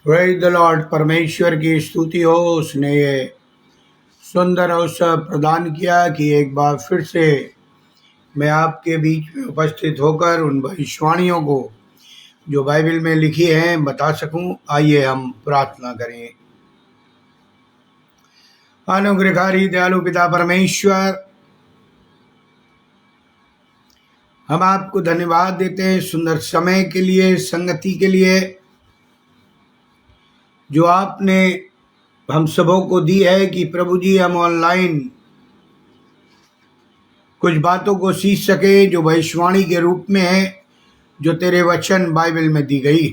Praise the Lord. परमेश्वर की स्तुति हो, उसने ये सुंदर अवसर प्रदान किया कि एक बार फिर से मैं आपके बीच में उपस्थित होकर उन भविष्यवाणियों को जो बाइबल में लिखी हैं बता सकूं। आइए हम प्रार्थना करें। अनुग्रहकारी दयालु पिता परमेश्वर, हम आपको धन्यवाद देते हैं सुंदर समय के लिए, संगति के लिए जो आपने हम सबों को दी है कि प्रभु जी हम ऑनलाइन कुछ बातों को सीख सके जो भविष्यवाणी के रूप में है, जो तेरे वचन बाइबल में दी गई।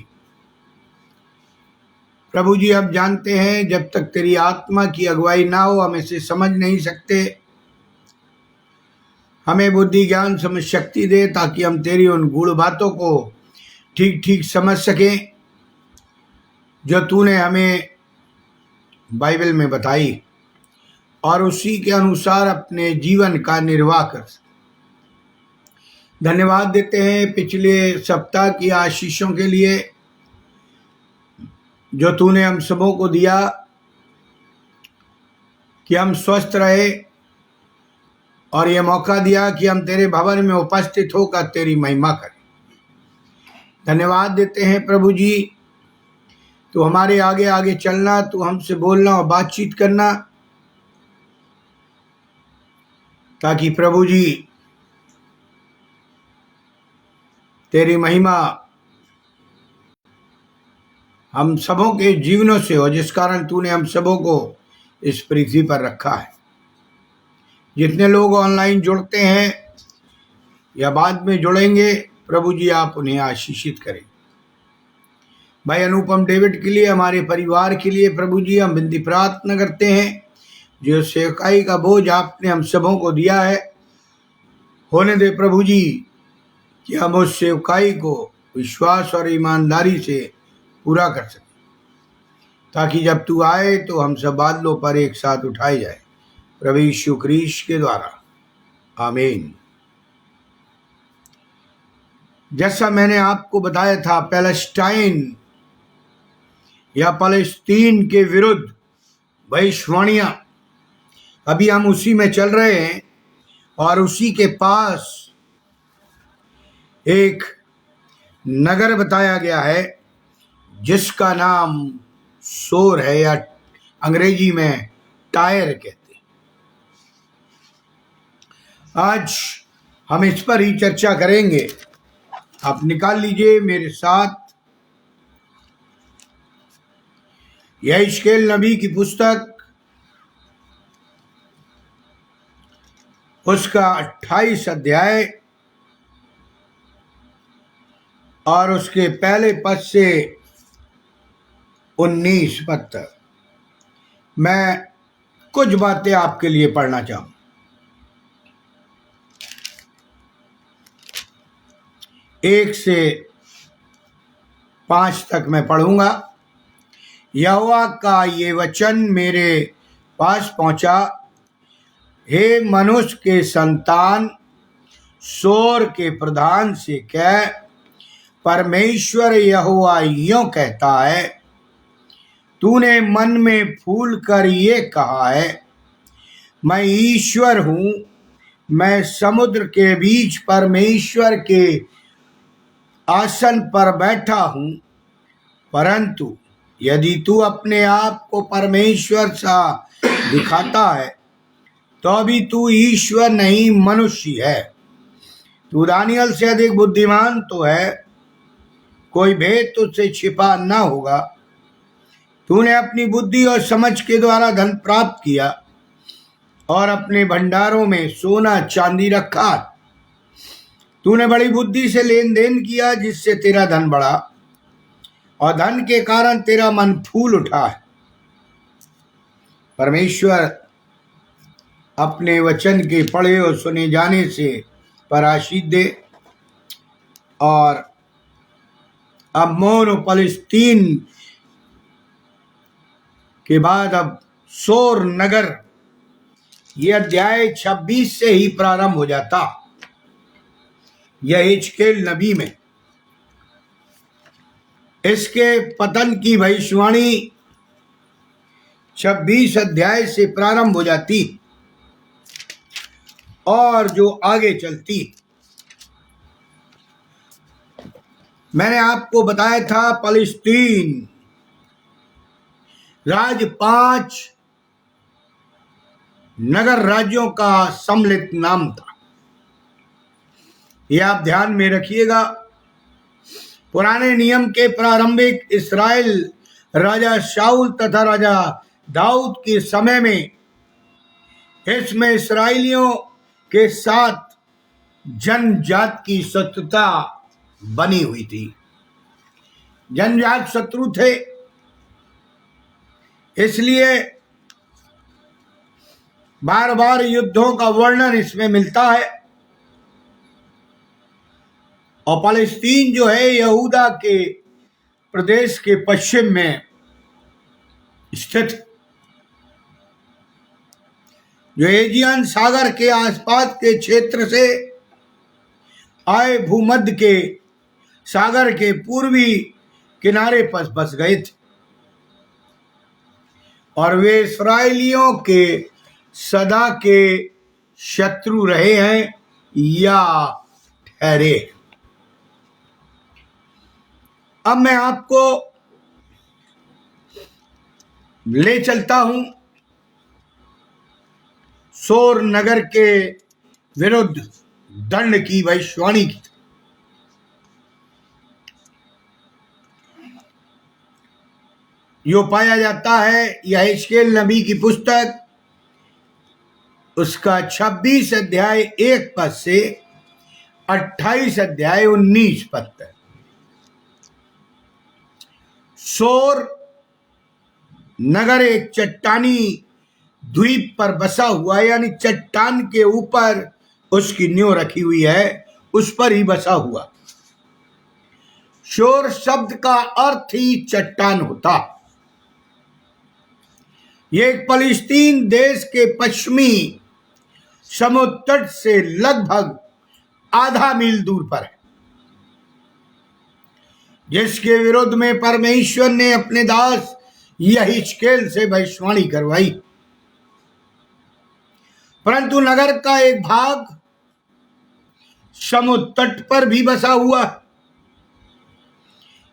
प्रभु जी अब जानते हैं जब तक तेरी आत्मा की अगुवाई ना हो हम इसे समझ नहीं सकते। हमें बुद्धि ज्ञान समझ शक्ति दे ताकि हम तेरी उन गूढ़ बातों को ठीक ठीक समझ सकें जो तूने हमें बाइबल में बताई और उसी के अनुसार अपने जीवन का निर्वाह कर सकें। धन्यवाद देते हैं पिछले सप्ताह की आशीषों के लिए जो तूने हम सबों को दिया कि हम स्वस्थ रहे और ये मौका दिया कि हम तेरे भवन में उपस्थित होकर तेरी महिमा करें। धन्यवाद देते हैं प्रभु जी, तू हमारे आगे आगे चलना, तू हमसे बोलना और बातचीत करना ताकि प्रभु जी तेरी महिमा हम सबों के जीवनों से हो, जिस कारण तूने हम सबों को इस पृथ्वी पर रखा है। जितने लोग ऑनलाइन जुड़ते हैं या बाद में जुड़ेंगे, प्रभु जी आप उन्हें आशीषित करें। भाई अनुपम डेविड के लिए, हमारे परिवार के लिए प्रभु जी हम विनती प्रार्थना करते हैं। जो सेवकाई का बोझ आपने हम सबों को दिया है, होने दे प्रभु जी कि हम उस सेवकाई को विश्वास और ईमानदारी से पूरा कर सकें, ताकि जब तू आए तो हम सब बादलों पर एक साथ उठाए जाए, प्रभु यीशु क्रीस्त के द्वारा, आमीन। जैसा मैंने आपको बताया था, पैलेस्टाइन या फलस्तीन के विरुद्ध भविष्यवाणियां, अभी हम उसी में चल रहे हैं और उसी के पास एक नगर बताया गया है जिसका नाम सोर है, या अंग्रेजी में टायर कहते हैं। आज हम इस पर ही चर्चा करेंगे। आप निकाल लीजिए मेरे साथ यहेजकेल नबी की पुस्तक, उसका 28 अध्याय और उसके पहले पद से 19 पद तक मैं कुछ बातें आपके लिए पढ़ना चाहूँ। 1 से 5 तक मैं पढ़ूंगा। यहोवा का ये वचन मेरे पास पहुंचा, हे मनुष्य के संतान, सोर के प्रधान से कह, परमेश्वर यहोवा यों कहता है, तूने मन में फूल कर ये कहा है, मैं ईश्वर हूँ, मैं समुद्र के बीच परमेश्वर के आसन पर बैठा हूँ। परंतु यदि तू अपने आप को परमेश्वर सा दिखाता है तो भी तू ईश्वर नहीं मनुष्य है। तू दानियल से अधिक बुद्धिमान तो है, कोई भेद तुझसे छिपा न होगा। तूने अपनी बुद्धि और समझ के द्वारा धन प्राप्त किया और अपने भंडारों में सोना चांदी रखा। तूने बड़ी बुद्धि से लेन देन किया, जिससे तेरा धन बढ़ा और धन के कारण तेरा मन फूल उठा है। परमेश्वर अपने वचन के पढ़े और सुने जाने से पर आशीष दे। और अम्मोन और फलस्तीन के बाद अब सोर नगर, ये अध्याय 26 से ही प्रारंभ हो जाता यहेजकेल नबी में। इसके पतन की भविष्यवाणी 26 अध्याय से प्रारंभ हो जाती और जो आगे चलती। मैंने आपको बताया था फलस्तीन राज्य 5 नगर राज्यों का सम्मिलित नाम था। यह आप ध्यान में रखिएगा। पुराने नियम के प्रारंभिक इस्राएल राजा शाऊल तथा राजा दाऊद के समय में इसमें इस्राएलियों के साथ जनजात की शत्रुता बनी हुई थी। जनजात शत्रु थे, इसलिए बार बार युद्धों का वर्णन इसमें मिलता है। और फलस्तीन जो है यहूदा के प्रदेश के पश्चिम में स्थित, जो एजियन सागर के आसपास के क्षेत्र से आए भूमध्य के सागर के पूर्वी किनारे पर बस गए थे और वे इस्राएलियों के सदा के शत्रु रहे हैं या ठहरे। अब मैं आपको ले चलता हूं सोर नगर के विरुद्ध दंड की भविष्यवाणी की। जो पाया जाता है यह यहेजकेल नबी की पुस्तक उसका 26 अध्याय 1 पद से 28 अध्याय 19 पद तक। सोर नगर एक चट्टानी द्वीप पर बसा हुआ है, यानी चट्टान के ऊपर उसकी नींव रखी हुई है, उस पर ही बसा हुआ। शोर शब्द का अर्थ ही चट्टान होता। ये एक फलस्तीन देश के पश्चिमी समुद्र तट से लगभग आधा मील दूर पर है, जिसके विरोध में परमेश्वर ने अपने दास यहेजकेल से भविष्यवाणी करवाई। परंतु नगर का एक भाग समुद्र तट पर भी बसा हुआ है।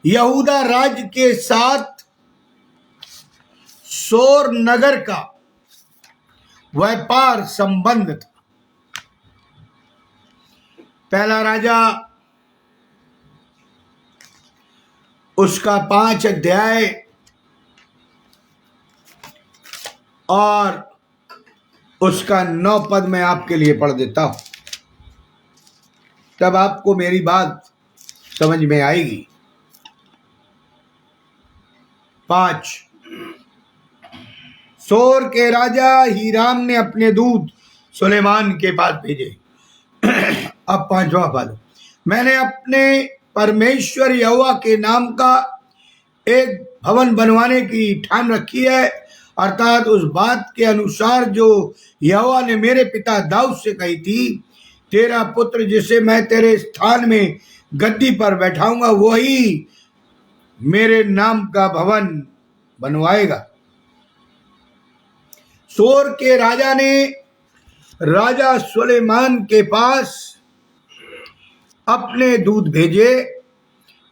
यहूदा राज्य के साथ सोर नगर का व्यापार संबंध था। पहला राजा उसका 5 अध्याय और उसका 9 पद मैं आपके लिए पढ़ देता हूं, तब आपको मेरी बात समझ में आएगी। 5 सोर के राजा हीराम ने अपने दूत सुलेमान के पास भेजे। अब 5वां पद, मैंने अपने परमेश्वर यहोवा के नाम का एक भवन बनवाने की ठान रखी है, अर्थात उस बात के अनुसार जो यहोवा ने मेरे पिता दाऊद से कही थी, तेरा पुत्र जिसे मैं तेरे स्थान में गद्दी पर बैठाऊंगा वही मेरे नाम का भवन बनवाएगा। सोर के राजा ने राजा सुलेमान के पास अपने दूत भेजे,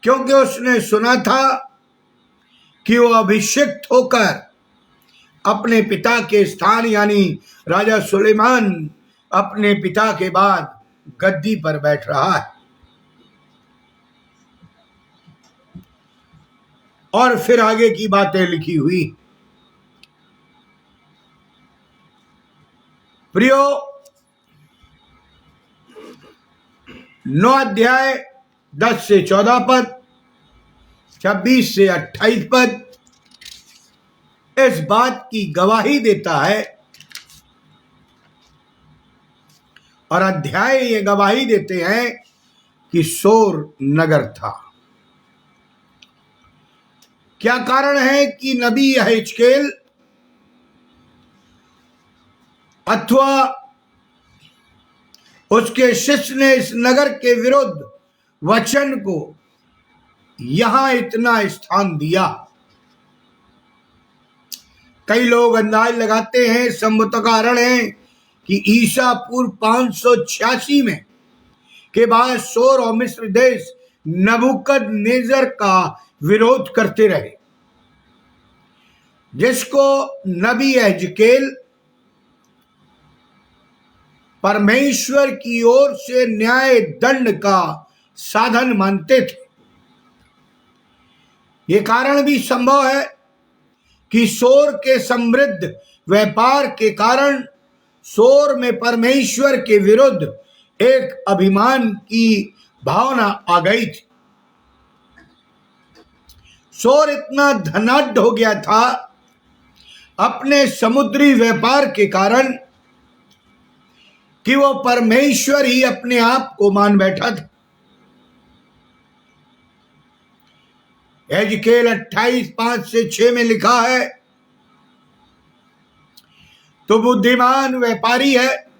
क्योंकि उसने सुना था कि वो अभिषिक्त होकर अपने पिता के स्थान यानी राजा सुलेमान अपने पिता के बाद गद्दी पर बैठ रहा है। और फिर आगे की बातें लिखी हुई। प्रियो, 9 अध्याय 10 से 14 पद, 26 से 28 पद इस बात की गवाही देता है और अध्याय ये गवाही देते हैं कि सोर नगर था। क्या कारण है कि नबी यहेजकेल अथवा उसके शिष्य ने इस नगर के विरुद्ध वचन को यहां इतना स्थान दिया। कई लोग अंदाज लगाते हैं, संबतकारण है कि ईसा पूर्व 586 में के बाद सोर और मिस्र देश नबूकदनेस्सर का विरोध करते रहे, जिसको नबी एजकेल परमेश्वर की ओर से न्याय दंड का साधन मानते थे। ये कारण भी संभव है कि सोर के समृद्ध व्यापार के कारण सोर में परमेश्वर के विरुद्ध एक अभिमान की भावना आ गई थी। सोर इतना धनाढ्य हो गया था अपने समुद्री व्यापार के कारण कि वो परमेश्वर ही अपने आप को मान बैठा था। एजकेल 28:5-6 में लिखा है, तो बुद्धिमान व्यापारी है,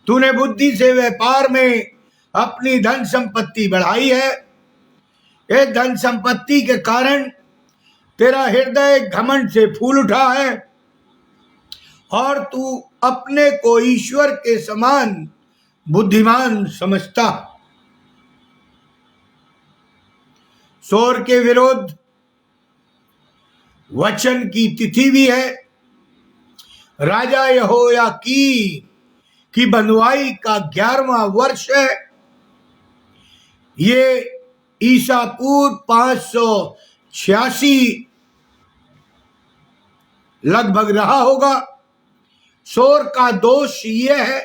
तूने बुद्धि से व्यापार में अपनी धन संपत्ति बढ़ाई है। इस धन संपत्ति के कारण तेरा हृदय घमंड से फूल उठा है और तू अपने को ईश्वर के समान बुद्धिमान समझता। सोर के विरोध वचन की तिथि भी है। राजा यहोयाकीम की बंधुआई का 11वां वर्ष है। ये ईसा पूर्व 586 लगभग रहा होगा। सोर का दोष यह है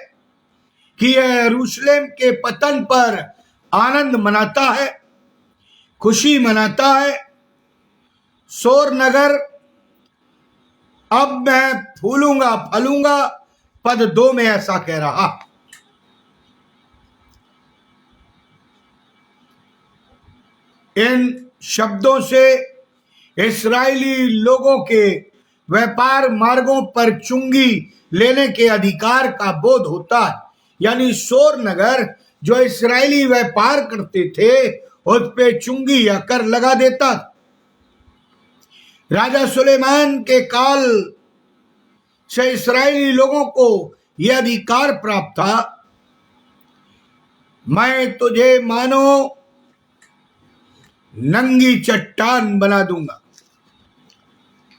कि यह यरूशलेम के पतन पर आनंद मनाता है, खुशी मनाता है। सोर नगर अब मैं फूलूंगा फलूंगा, पद 2 में ऐसा कह रहा। इन शब्दों से इस्राएली लोगों के व्यापार मार्गों पर चुंगी लेने के अधिकार का बोध होता है। यानी सोर नगर जो इस्राएली व्यापार करते थे उस पे चुंगी या कर लगा देता। राजा सुलेमान के काल से इस्राएली लोगों को यह अधिकार प्राप्त था, मैं तुझे मानो नंगी चट्टान बना दूंगा।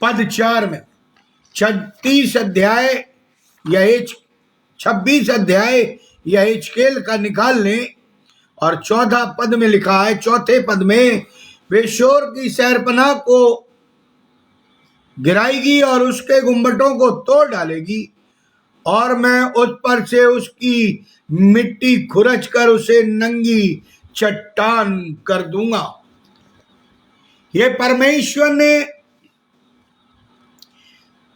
पद 4 में 36 अध्याय या 26 अध्याय या एजकेल का निकाल लें और 14 पद में लिखा है, 4 पद में, वे शोर की शहरपनाह को गिराएगी और उसके गुम्बटों को तोड़ डालेगी और मैं उस पर से उसकी मिट्टी खुरच कर उसे नंगी चट्टान कर दूंगा। ये परमेश्वर ने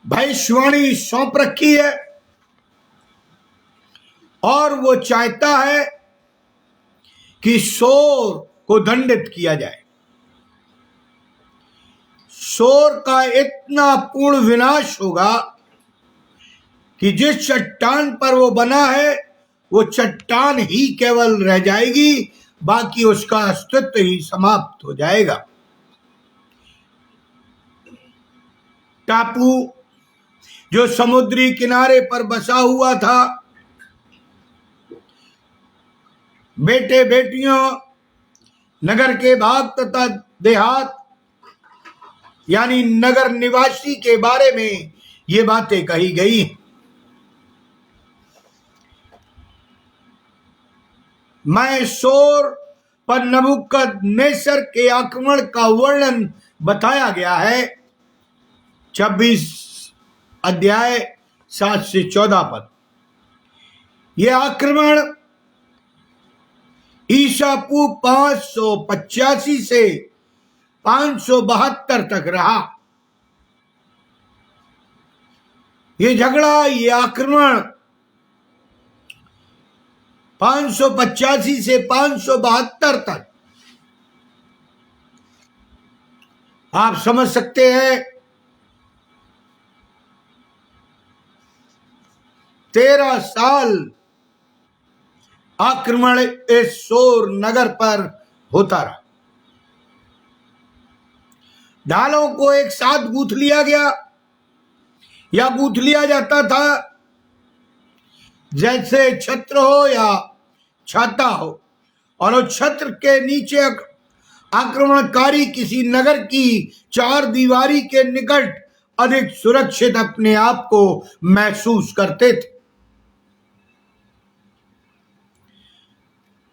भविष्यवाणी सौंप रखी है और वो चाहता है कि सोर को दंडित किया जाए। सोर का इतना पूर्ण विनाश होगा कि जिस चट्टान पर वो बना है वो चट्टान ही केवल रह जाएगी, बाकी उसका अस्तित्व ही समाप्त हो जाएगा। टापू जो समुद्री किनारे पर बसा हुआ था, बेटे बेटियों, नगर के भाग तथा देहात यानी नगर निवासी के बारे में ये बातें कही गई। मैं सोर पर नबूकदनेस्सर के आक्रमण का वर्णन बताया गया है। 26 अध्याय 7 से 14 पद। यह आक्रमण ईसा पूर्व 585 से 572 तक रहा। ये झगड़ा, ये आक्रमण 585 से 572 तक। आप समझ सकते हैं 13 साल आक्रमण इस सोर नगर पर होता रहा। ढालों को एक साथ गूंथ लिया गया या गूंथ लिया जाता था, जैसे छत्र हो या छाता हो, और उस छत्र के नीचे आक्रमणकारी किसी नगर की चार दीवारी के निकट अधिक सुरक्षित अपने आप को महसूस करते थे।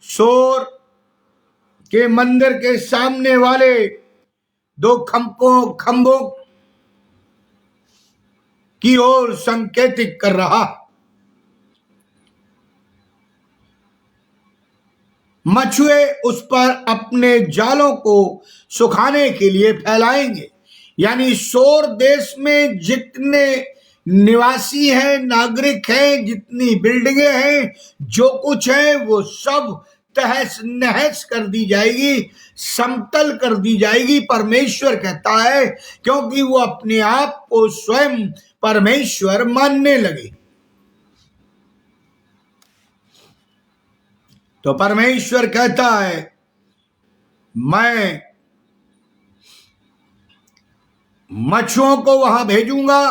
सोर के मंदिर के सामने वाले दो खंभों की ओर संकेतित कर रहा। मछुए उस पर अपने जालों को सुखाने के लिए फैलाएंगे। यानी सोर देश में जितने निवासी हैं, नागरिक हैं, जितनी बिल्डिंगें हैं, जो कुछ है, वो सब तहस नहस कर दी जाएगी, समतल कर दी जाएगी। परमेश्वर कहता है, क्योंकि वो अपने आप को स्वयं परमेश्वर मानने लगे। तो परमेश्वर कहता है, मैं मछुओं को वहां भेजूंगा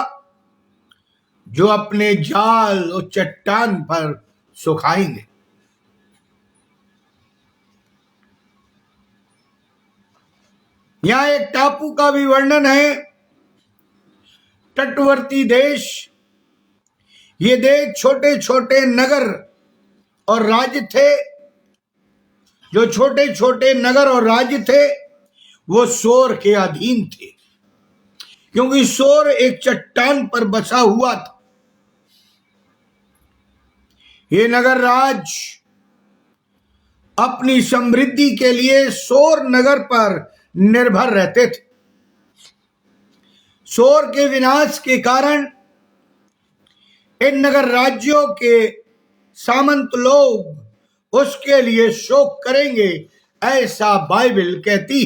जो अपने जाल उस चट्टान पर सुखाएंगे। यहां एक टापू का भी वर्णन है, तटवर्ती देश। ये देश छोटे छोटे नगर और राज्य थे। जो छोटे छोटे नगर और राज्य थे वो सोर के अधीन थे, क्योंकि सोर एक चट्टान पर बसा हुआ था। ये नगर राज अपनी समृद्धि के लिए सोर नगर पर निर्भर रहते थे। सोर के विनाश के कारण इन नगर राज्यों के सामंत लोग उसके लिए शोक करेंगे, ऐसा बाइबल कहती।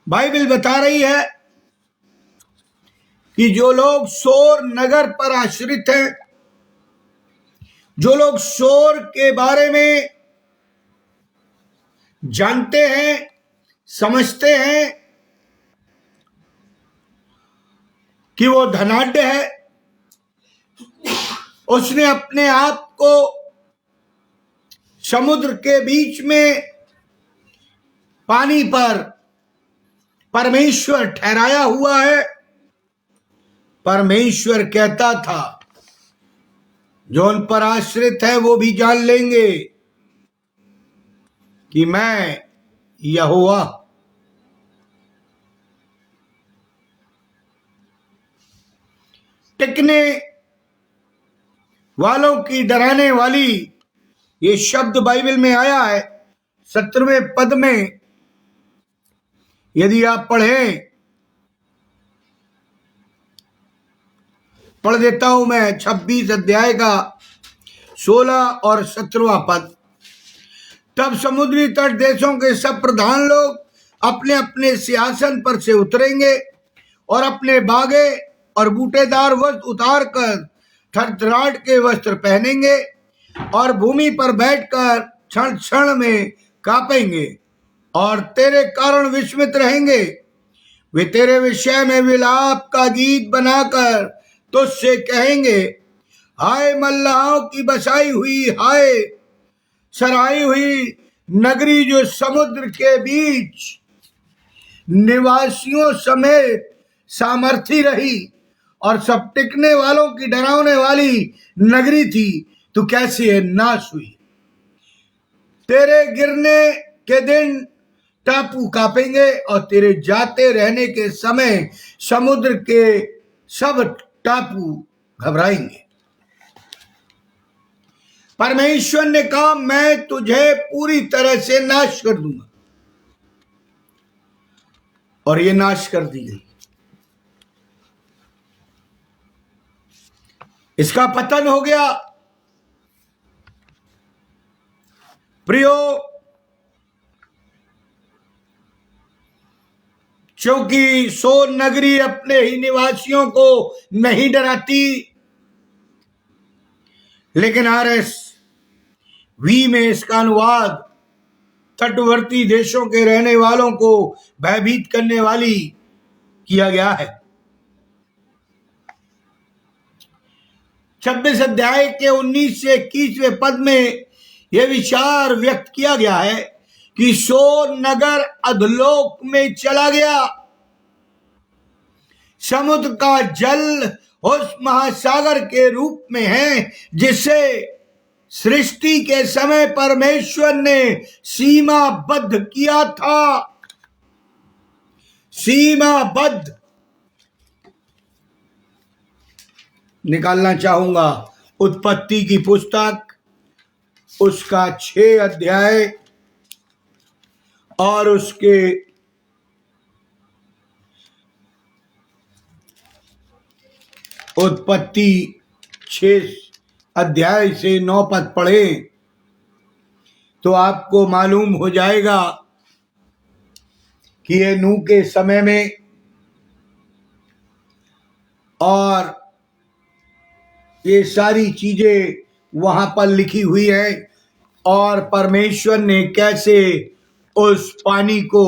बाइबल बता रही है कि जो लोग सोर नगर पर आश्रित हैं, जो लोग सोर के बारे में जानते हैं, समझते हैं कि वो धनाढ्य है, उसने अपने आप को समुद्र के बीच में पानी पर परमेश्वर ठहराया हुआ है। परमेश्वर कहता था, जो उन पर आश्रित है वो भी जान लेंगे कि मैं यहोवा। टिकने वालों की डराने वाली ये शब्द बाइबल में आया है 17वें पद में। यदि आप पढ़ देता हूं मैं 26 अध्याय का 16 और 17वां पद। तब समुद्री तट देशों के सब प्रधान लोग अपने अपने सिंहासन पर से उतरेंगे और अपने बागे और बूटेदार वस्त्र उतार कर थरथराट के वस्त्र पहनेंगे और भूमि पर बैठकर क्षण क्षण में कांपेंगे और तेरे कारण विस्मित रहेंगे। वे तेरे विषय में विलाप का गीत बनाकर तुझसे कहेंगे, हाय मल्लाहों की बसाई हुई, हाय सराई हुई नगरी, जो समुद्र के बीच निवासियों समेत सामर्थी रही और सब टिकने वालों की डरावने वाली नगरी थी, तू कैसे नाश हुई। तेरे गिरने के दिन टापू कांपेंगे और तेरे जाते रहने के समय समुद्र के सब टापू घबराएंगे। परमेश्वर ने कहा, मैं तुझे पूरी तरह से नाश कर दूंगा, और ये नाश कर दी गई। इसका पतन हो गया। प्रियो, क्योंकि सोर नगरी अपने ही निवासियों को नहीं डराती, लेकिन RSV में इसका अनुवाद तटवर्ती देशों के रहने वालों को भयभीत करने वाली किया गया है। 26 अध्याय के 19 से 21वें पद में यह विचार व्यक्त किया गया है कि सोर नगर अधोलोक में चला गया। समुद्र का जल उस महासागर के रूप में है जिसे सृष्टि के समय परमेश्वर ने सीमाबद्ध किया था। सीमाबद्ध निकालना चाहूंगा उत्पत्ति की पुस्तक, उसका 6 अध्याय और उसके 6 अध्याय से 9 पद पढ़े तो आपको मालूम हो जाएगा कि ये नूह के समय में और ये सारी चीजें वहां पर लिखी हुई है और परमेश्वर ने कैसे उस पानी को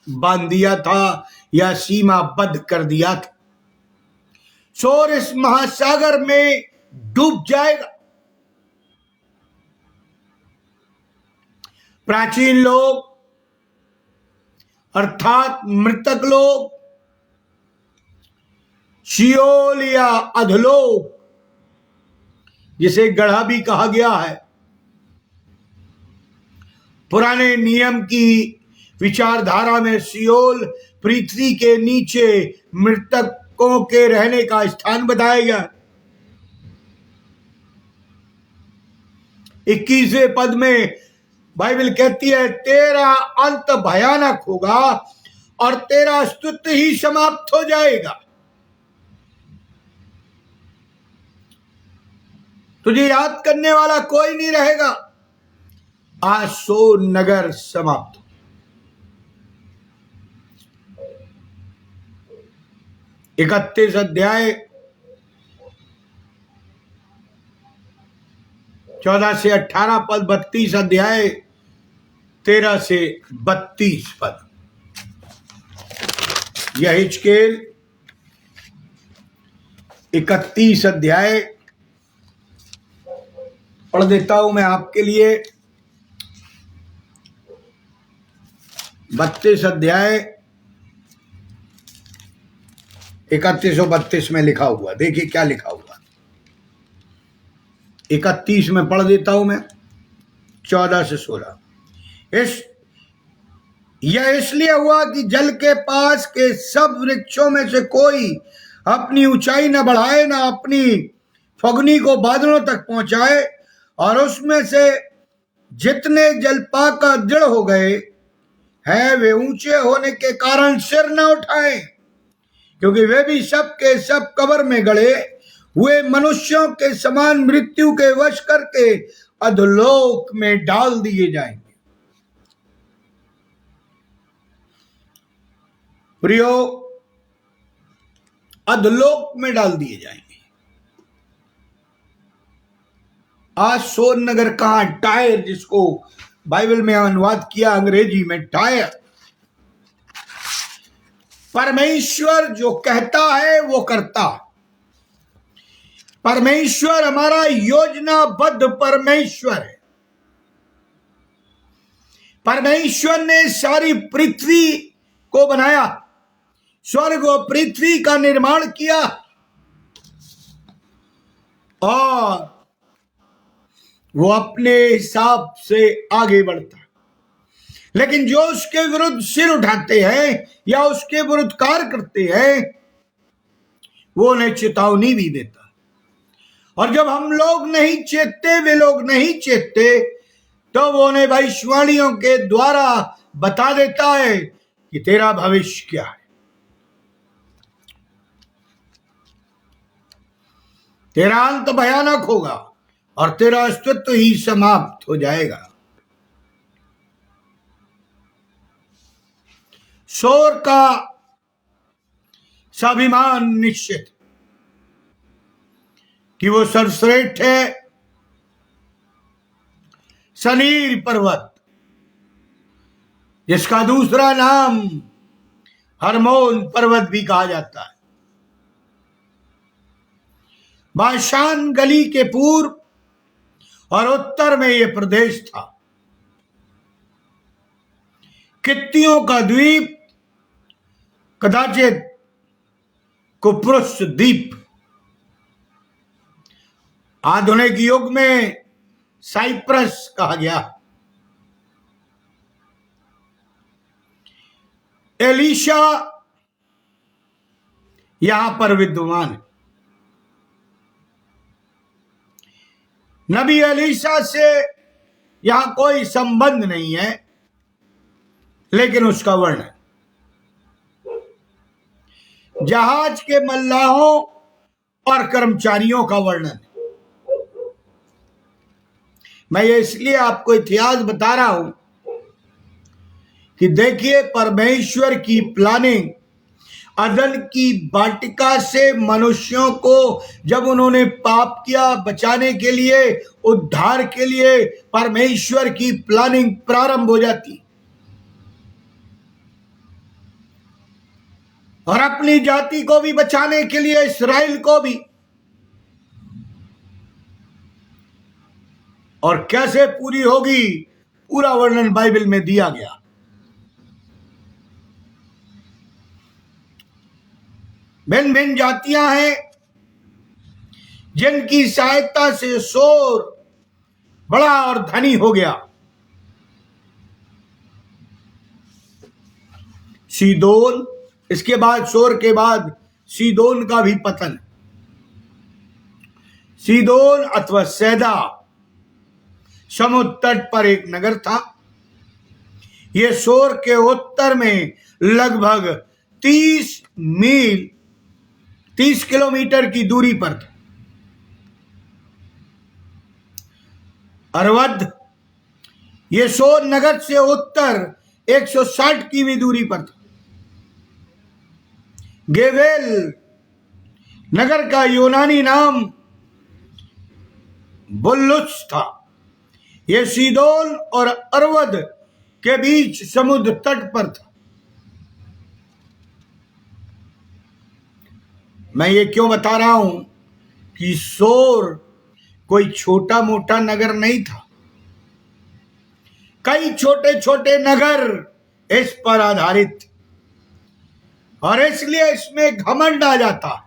बांध दिया था या सीमाबद्ध कर दिया था। सोर इस महासागर में डूब जाएगा। प्राचीन लोग अर्थात मृतक लोग शियोल या अधोलोक जिसे गढ़ा भी कहा गया है, पुराने नियम की विचारधारा में सियोल पृथ्वी के नीचे मृतकों के रहने का स्थान बताया गया। 21वें पद में बाइबल कहती है तेरा अंत भयानक होगा और तेरा अस्तित्व ही समाप्त हो जाएगा। तुझे याद करने वाला कोई नहीं रहेगा। आज सोर नगर समाप्त। 31 अध्याय 14 से 18 पद, 32 अध्याय 13 से 32 पद। यह हिजकेल 31 अध्याय पढ़ देता हूं मैं आपके लिए। 32 अध्याय 31 और 32 में लिखा हुआ, देखिए क्या लिखा हुआ। 31 में पढ़ देता हूं मैं, 14 से 16। यह इसलिए हुआ कि जल के पास के सब वृक्षों में से कोई अपनी ऊंचाई न बढ़ाए, न अपनी फगनी को बादलों तक पहुंचाए, और उसमें से जितने जल पाकर दृढ़ हो गए हैं वे ऊंचे होने के कारण सिर न उठाए, क्योंकि वे भी सब के सब कब्र में गड़े हुए मनुष्यों के समान मृत्यु के वश करके अधोलोक में डाल दिए जाएंगे। प्रियो, अधोलोक में डाल दिए जाएंगे। आज सोर नगर कहां? टायर, जिसको बाइबल में अनुवाद किया अंग्रेजी में टायर। परमेश्वर जो कहता है वो करता। परमेश्वर हमारा योजनाबद्ध परमेश्वर है। परमेश्वर ने सारी पृथ्वी को बनाया, स्वर्ग और पृथ्वी का निर्माण किया, और वो अपने हिसाब से आगे बढ़ता। लेकिन जो उसके विरुद्ध सिर उठाते हैं या उसके विरुद्ध कार्य करते हैं, वो उन्हें चेतावनी भी देता। और जब हम लोग नहीं चेतते, वे लोग नहीं चेतते, तो वो उन्हें भविष्यवाणियों के द्वारा बता देता है कि तेरा भविष्य क्या है, तेरा अंत भयानक होगा और तेरा अस्तित्व ही समाप्त हो जाएगा। सोर का स्वाभिमान निश्चित कि वो सर्वश्रेष्ठ है। सनीर पर्वत जिसका दूसरा नाम हरमोन पर्वत भी कहा जाता है। बाशान गली के पूर्व और उत्तर में यह प्रदेश था। कित्तियों का द्वीप, कदाचित कुप्रुस द्वीप, आधुनिक युग में साइप्रस कहा गया। एलीशा यहां पर विद्यमान है। नबी एलीशा से यहां कोई संबंध नहीं है, लेकिन उसका वर्णन जहाज के मल्लाहों और कर्मचारियों का वर्णन। मैं ये इसलिए आपको इतिहास बता रहा हूं कि देखिए, परमेश्वर की प्लानिंग अदन की वाटिका से मनुष्यों को जब उन्होंने पाप किया, बचाने के लिए, उद्धार के लिए परमेश्वर की प्लानिंग प्रारंभ हो जाती। और अपनी जाति को भी बचाने के लिए, इस्राएल को भी। और कैसे पूरी होगी, पूरा वर्णन बाइबल में दिया गया। भिन्न भिन्न जातियां हैं जिनकी सहायता से सोर बड़ा और धनी हो गया। सीदोन, इसके बाद सोर के बाद सीदोन का भी पतन। सीदोन अथवा सैदा समुद्र तट पर एक नगर था। यह सोर के उत्तर में लगभग 30 मील 30 किलोमीटर की दूरी पर था। अरवद यह सोर नगर से उत्तर 160 की दूरी पर था। गेवेल नगर का यूनानी नाम बुल्लुस था। यह सीदोन और अरवद के बीच समुद्र तट पर था। मैं ये क्यों बता रहा हूं कि सोर कोई छोटा मोटा नगर नहीं था। कई छोटे छोटे नगर इस पर आधारित, और इसलिए इसमें घमंड आ जाता है।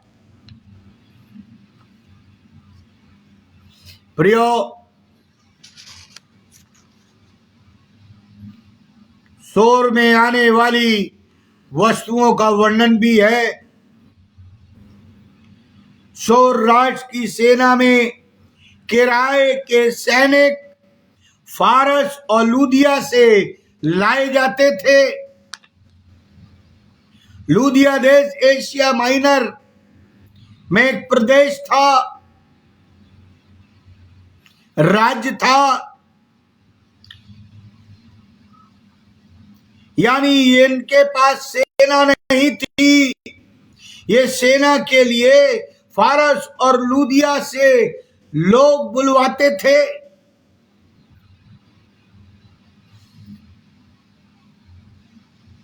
प्रियो, सोर में आने वाली वस्तुओं का वर्णन भी है। सोर राष्ट्र की सेना में किराए के सैनिक फारस और लूदिया से लाए जाते थे। लूदिया देश एशिया माइनर में एक प्रदेश था, राज्य था। यानी इनके पास सेना नहीं थी। ये सेना के लिए फारस और लूदिया से लोग बुलवाते थे।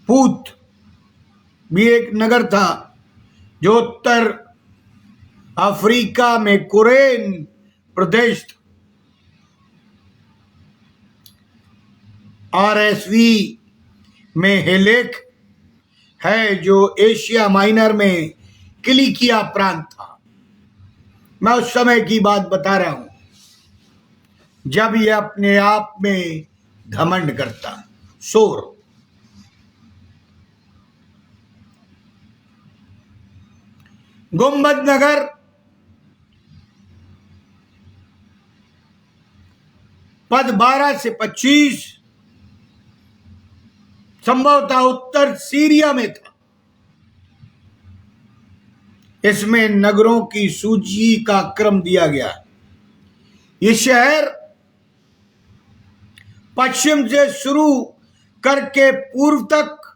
पूत भी एक नगर था जो उत्तर अफ्रीका में कुरेन प्रदेश था। RSV में हेलेक है जो एशिया माइनर में किलिकिया प्रांत था। मैं उस समय की बात बता रहा हूं जब यह अपने आप में घमंड करता। सोर गुंबद नगर पद 12 से 25 संभवतः उत्तर सीरिया में था। इसमें नगरों की सूची का क्रम दिया गया। ये शहर पश्चिम से शुरू करके पूर्व तक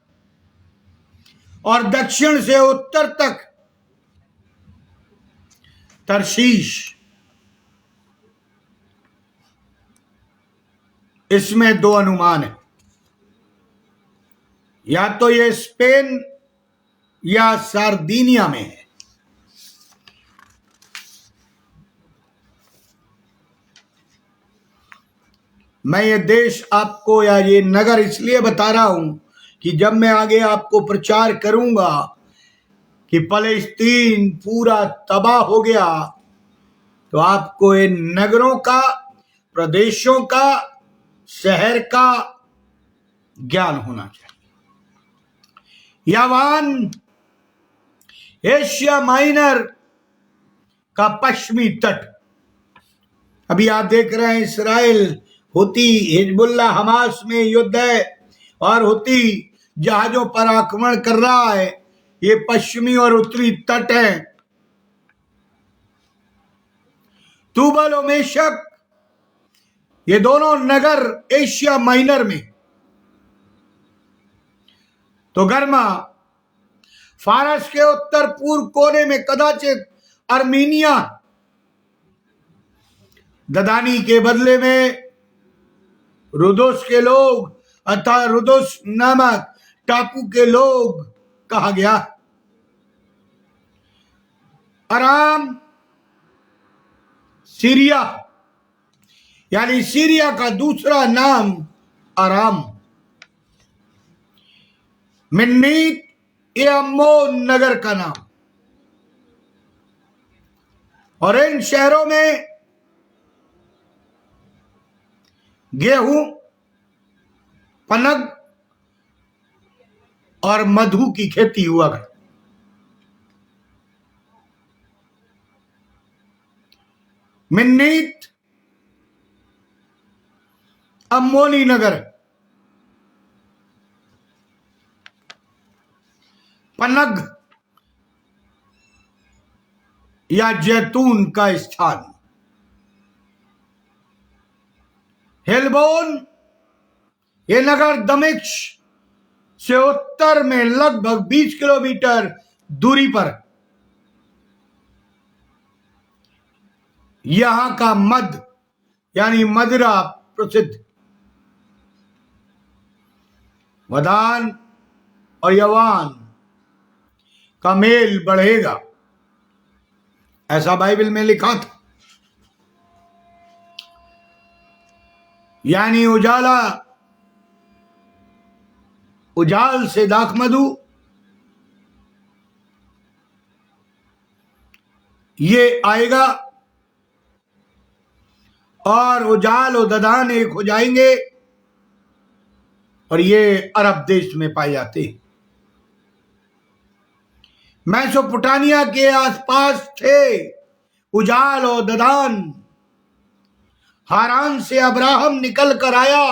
और दक्षिण से उत्तर तक तरशीश, इसमें दो अनुमान है। या तो ये स्पेन या सार्दिनिया में है। मैं ये देश आपको या ये नगर इसलिए बता रहा हूं कि जब मैं आगे आपको प्रचार करूंगा कि फलस्तीन पूरा तबाह हो गया, तो आपको इन नगरों का, प्रदेशों का, शहर का ज्ञान होना चाहिए। यावान एशिया माइनर का पश्चिमी तट, अभी आप देख रहे हैं इसराइल, हुती, हिजबुल्लाह, हमास में युद्ध है और हुती जहाजों पर आक्रमण कर रहा है। ये पश्चिमी और उत्तरी तट है। तुबल और मेशक, ये दोनों नगर एशिया माइनर में। तो गर्मा फारस के उत्तर पूर्व कोने में कदाचित अर्मीनिया, ददानी के बदले में रुदोस के लोग अथवा रुदोस नामक टापू के लोग कहा गया। अराम सीरिया, यानी सीरिया का दूसरा नाम अराम। मिन्नीत, ये अम्मोन नगर का नाम। और इन शहरों में गेहूं, पनग और मधु की खेती हुआ करती। मिन्नीत अम्मोनी नगर, पनग या जैतून का स्थान। हेलबोन, ये नगर दमिश्क से उत्तर में लगभग 20 किलोमीटर दूरी पर। यहां का मद यानी मदिरा प्रसिद्ध। वदान और यवान का मेल बढ़ेगा, ऐसा बाइबल में लिखा था। यानी उजाला, उजाल से दाख मधु, ये आएगा और उजाल और ददान एक हो जाएंगे और ये अरब देश में पाए जाते हैं। मेसोपोटामिया के आसपास थे उजाल और ददान। हारान से अब्राहम निकल कर आया।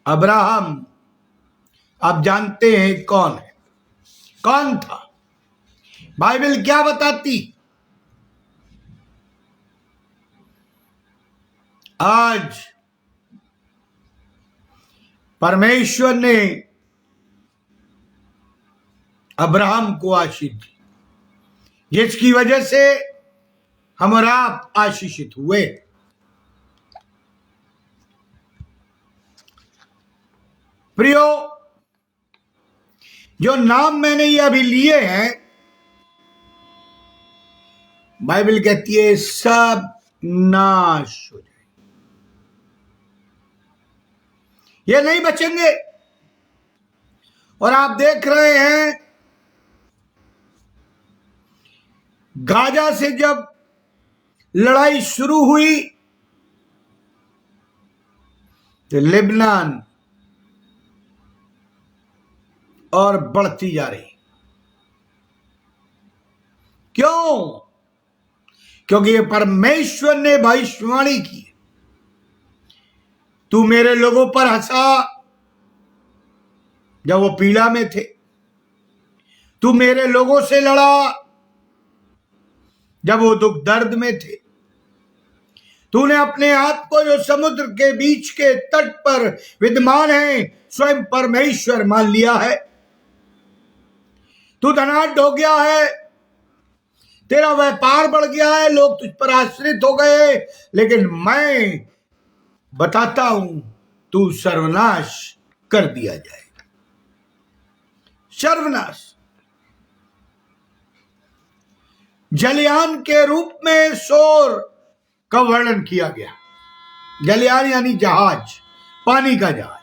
अब्राहम आप जानते हैं कौन है, कौन था? बाइबल क्या बताती? आज परमेश्वर ने अब्राहम को आशीष दी, जिसकी वजह से हम और आप आशीषित हुए। प्रियो, जो नाम मैंने ये अभी लिए हैं, बाइबल कहती है सब नाश हो जाए, ये नहीं बचेंगे। और आप देख रहे हैं गाजा से जब लड़ाई शुरू हुई तो लेबनान और बढ़ती जा रही। क्यों? क्योंकि ये परमेश्वर ने भविष्यवाणी की, तू मेरे लोगों पर हंसा जब वो पीड़ा में थे, तू मेरे लोगों से लड़ा जब वो दुख दर्द में थे, तूने अपने आप को जो समुद्र के बीच के तट पर विद्यमान है स्वयं परमेश्वर मान लिया है। तू धनाढ्य हो गया है, तेरा व्यापार बढ़ गया है, लोग तुझ पर आश्रित हो गए, लेकिन मैं बताता हूं तू सर्वनाश कर दिया जाएगा। सर्वनाश जलयान के रूप में शोर का वर्णन किया गया। जलयान यानी जहाज, पानी का जहाज।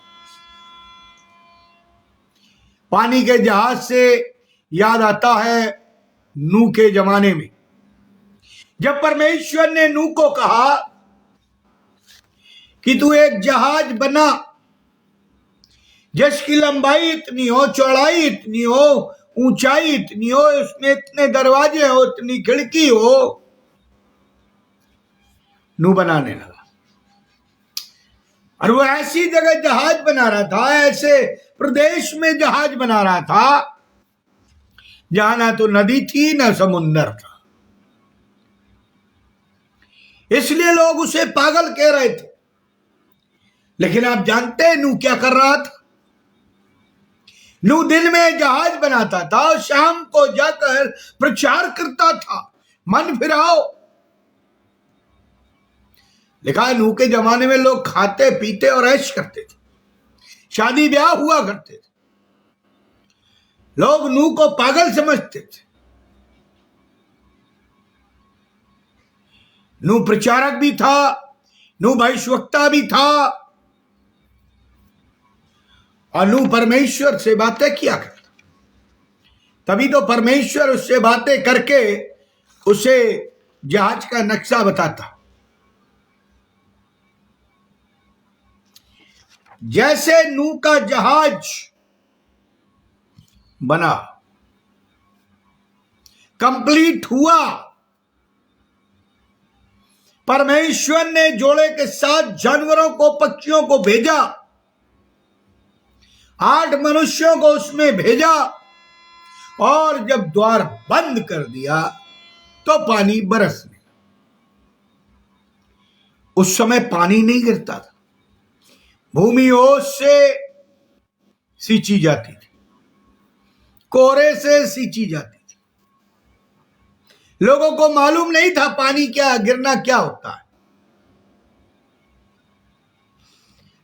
पानी के जहाज से याद आता है नूह के जमाने में, जब परमेश्वर ने नूह को कहा कि तू एक जहाज बना जिसकी लंबाई इतनी हो, चौड़ाई इतनी हो, ऊंचाई इतनी हो, उसमें इतने दरवाजे हो, इतनी खिड़की हो। नूह बनाने लगा और वो ऐसी जगह जहाज बना रहा था, ऐसे प्रदेश में जहाज बना रहा था जहां ना तो नदी थी ना समुंदर था। इसलिए लोग उसे पागल कह रहे थे। लेकिन आप जानते हैं नूह क्या कर रहा था? नूह दिन में जहाज बनाता था और शाम को जाकर प्रचार करता था, मन फिराओ। लिखा है नूह के जमाने में लोग खाते पीते और ऐश करते थे, शादी ब्याह हुआ करते थे। लोग नूह को पागल समझते थे। नूह प्रचारक भी था, नूह भविष्यवक्ता भी था और नूह परमेश्वर से बातें किया करता। तभी तो परमेश्वर उससे बातें करके उसे जहाज का नक्शा बताता। जैसे नूह का जहाज बना, कंप्लीट हुआ, परमेश्वर ने जोड़े के साथ जानवरों को, पक्षियों को भेजा, 8 मनुष्यों को उसमें भेजा और जब द्वार बंद कर दिया तो पानी बरसने। उस समय पानी नहीं गिरता था, भूमि ओस से सींची जाती थी, कोहरे से सींची जाती थी। लोगों को मालूम नहीं था पानी क्या, गिरना क्या होता है।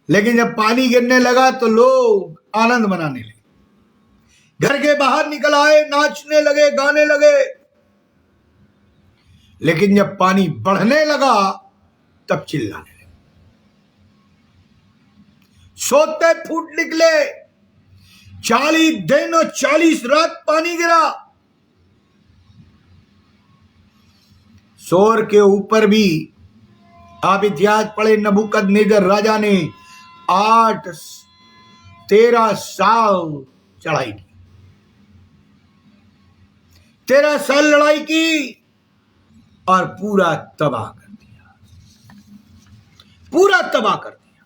लेकिन जब पानी गिरने लगा तो लोग आनंद मनाने लगे, घर के बाहर निकल आए, नाचने लगे, गाने लगे। लेकिन जब पानी बढ़ने लगा तब चिल्लाने लगे, सोते फूट निकले। 40 दिन और 40 रात पानी गिरा। शोर के ऊपर भी आप इतिहास पढ़े, नबूकदनेस्सर राजा ने 13 साल चढ़ाई की, 13 साल लड़ाई की और पूरा तबाह कर दिया, पूरा तबाह कर दिया।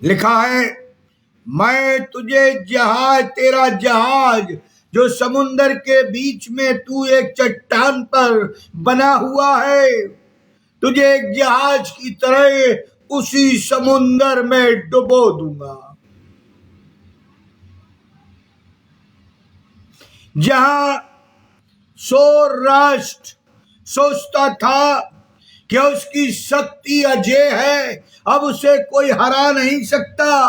लिखा है मैं तुझे जहाज, तेरा जहाज जो समुन्दर के बीच में तू एक चट्टान पर बना हुआ है, तुझे एक जहाज की तरह उसी समुन्दर में डुबो दूंगा। जहां सौर राष्ट्र सोचता था कि उसकी शक्ति अजय है, अब उसे कोई हरा नहीं सकता,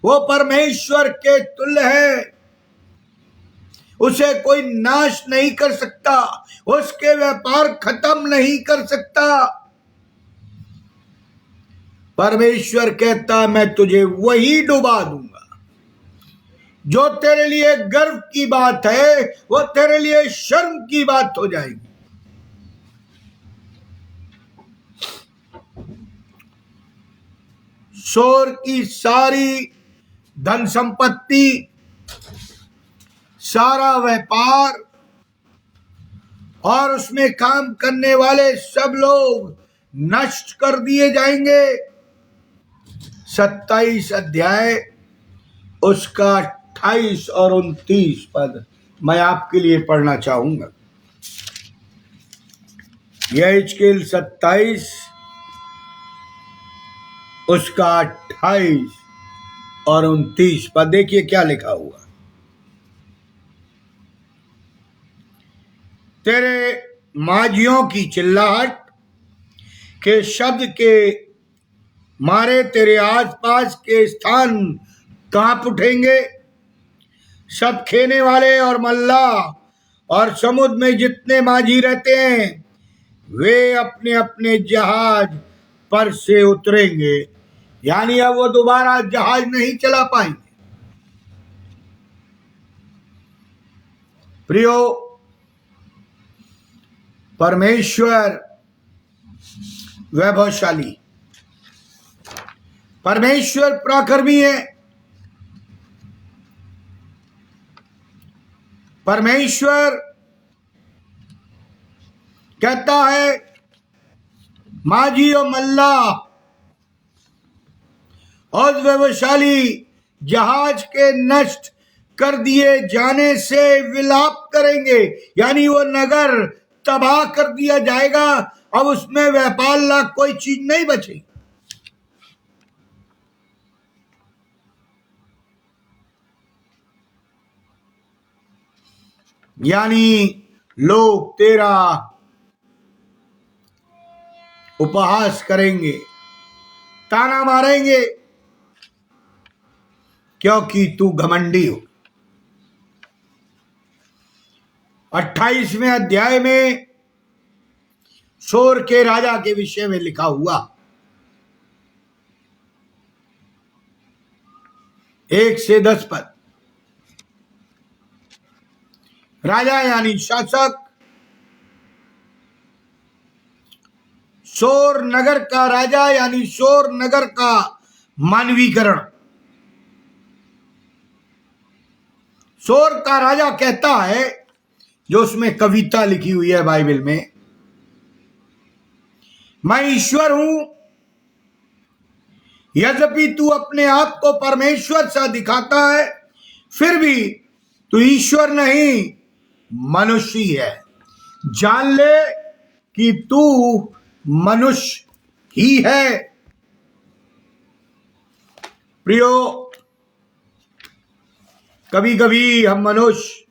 वो परमेश्वर के तुल्य है, उसे कोई नाश नहीं कर सकता, उसके व्यापार खत्म नहीं कर सकता। परमेश्वर कहता मैं तुझे वही डुबा दूंगा। जो तेरे लिए गर्व की बात है वो तेरे लिए शर्म की बात हो जाएगी। शोर की सारी धन संपत्ति, सारा व्यापार और उसमें काम करने वाले सब लोग नष्ट कर दिए जाएंगे। 27 अध्याय उसका 28 और 29 पद मैं आपके लिए पढ़ना चाहूंगा। यहेजकेल 27 उसका 28 और 29 पद देखिए क्या लिखा हुआ। तेरे माझियों की चिल्लाहट, के शब्द के मारे तेरे आसपास के स्थान कांप उठेंगे। सब खेने वाले और मल्लाह और समुद्र में जितने माझी रहते हैं वे अपने अपने जहाज पर से उतरेंगे। यानी अब वो दोबारा जहाज नहीं चला पाएंगे। प्रियो, परमेश्वर वैभवशाली, परमेश्वर पराक्रमी है। परमेश्वर कहता है माझी और मल्लाह और वैभवशाली जहाज के नष्ट कर दिए जाने से विलाप करेंगे। यानी वो नगर तबाह कर दिया जाएगा। अब उसमें व्यापार लाख कोई चीज नहीं बचेगी। यानी लोग तेरा उपहास करेंगे, ताना मारेंगे, क्योंकि तू घमंडी हो। 28वें अध्याय में सोर के राजा के विषय में लिखा हुआ 1 से 10 पद। राजा यानी शासक, सोर नगर का राजा यानी सोर नगर का मानवीकरण। सोर का राजा कहता है, जो उसमें कविता लिखी हुई है बाइबल में, मैं ईश्वर हूं। यद्यपि तू अपने आप को परमेश्वर सा दिखाता है, फिर भी तू ईश्वर नहीं मनुष्य है। जान ले कि तू मनुष्य ही है। प्रियो, कभी कभी हम मनुष्य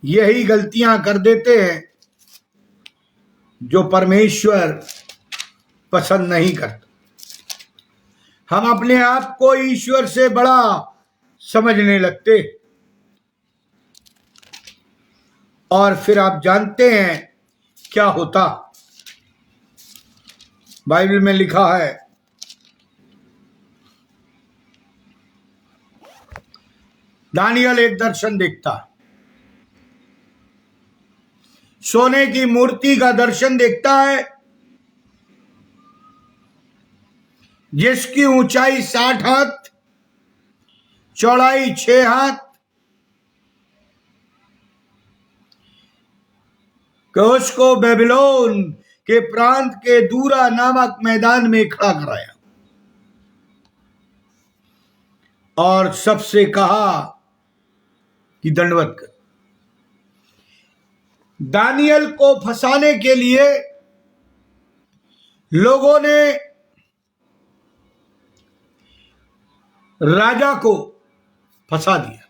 यही गलतियां कर देते हैं जो परमेश्वर पसंद नहीं करता। हम अपने आप को ईश्वर से बड़ा समझने लगते, और फिर आप जानते हैं क्या होता। बाइबल में लिखा है, दानियल एक दर्शन देखता है, सोने की मूर्ति का दर्शन देखता है जिसकी ऊंचाई 60 हाथ, चौड़ाई 6 हाथ, कि उसको बेबीलोन के प्रांत के दूरा नामक मैदान में खड़ा कराया और सबसे कहा कि दंडवत कर। दानियल को फंसाने के लिए लोगों ने राजा को फंसा दिया।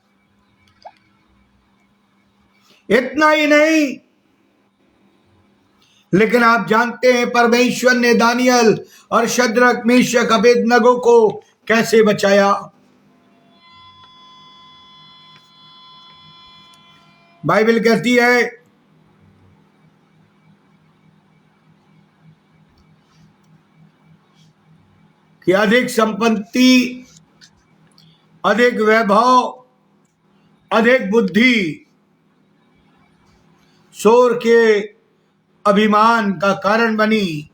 इतना ही नहीं, लेकिन आप जानते हैं परमेश्वर ने दानियल और शद्रक, मेशक, अबेदनगो को कैसे बचाया। बाइबल कहती है कि अधिक संपत्ति, अधिक वैभव, अधिक बुद्धि सोर के अभिमान का कारण बनी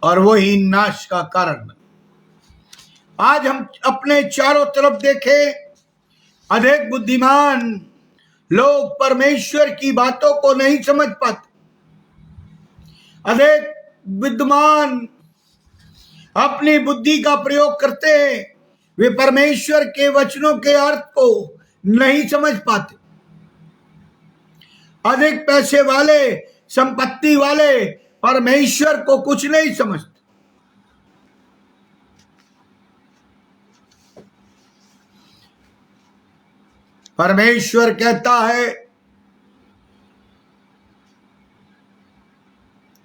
और वही नाश का कारण बनी। आज हम अपने चारों तरफ देखें, अधिक बुद्धिमान लोग परमेश्वर की बातों को नहीं समझ पाते। अधिक विद्वान अपनी बुद्धि का प्रयोग करते हैं, वे परमेश्वर के वचनों के अर्थ को नहीं समझ पाते। अधिक पैसे वाले, संपत्ति वाले परमेश्वर को कुछ नहीं समझते। परमेश्वर कहता है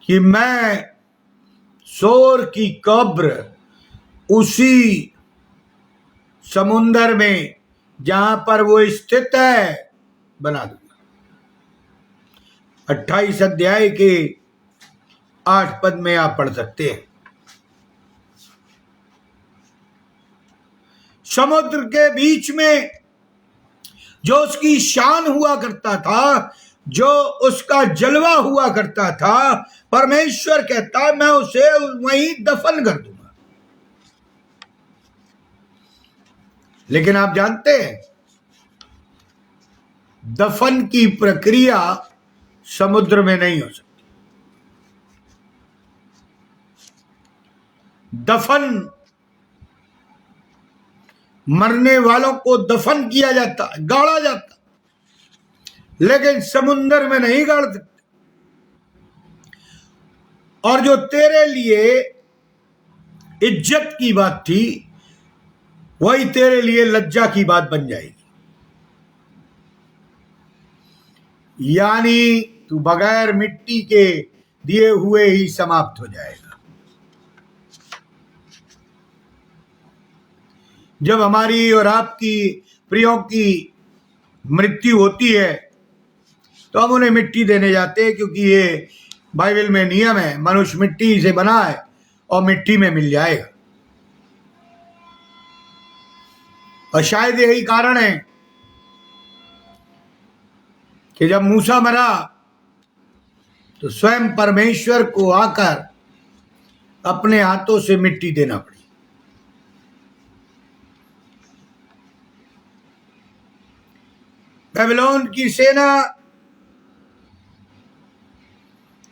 कि मैं शोर की कब्र उसी समुंदर में जहां पर वो स्थित है बना दूंगा। 28 अध्याय के 8 पद में आप पढ़ सकते हैं। समुद्र के बीच में जो उसकी शान हुआ करता था, जो उसका जलवा हुआ करता था, परमेश्वर कहता है मैं उसे वहीं दफन कर दूंगा। लेकिन आप जानते हैं दफन की प्रक्रिया समुद्र में नहीं हो सकती। दफन, मरने वालों को दफन किया जाता, गाड़ा जाता, लेकिन समुद्र में नहीं गाड़ सकते। और जो तेरे लिए इज्जत की बात थी वही तेरे लिए लज्जा की बात बन जाएगी। यानी तू बगैर मिट्टी के दिए हुए ही समाप्त हो जाएगा। जब हमारी और आपकी प्रियों की मृत्यु होती है तो हम उन्हें मिट्टी देने जाते हैं, क्योंकि ये बाइबल में नियम है, मनुष्य मिट्टी से बना है और मिट्टी में मिल जाएगा। और शायद यही कारण है कि जब मूसा मरा तो स्वयं परमेश्वर को आकर अपने हाथों से मिट्टी देना पड़ी। बेबीलोन की सेना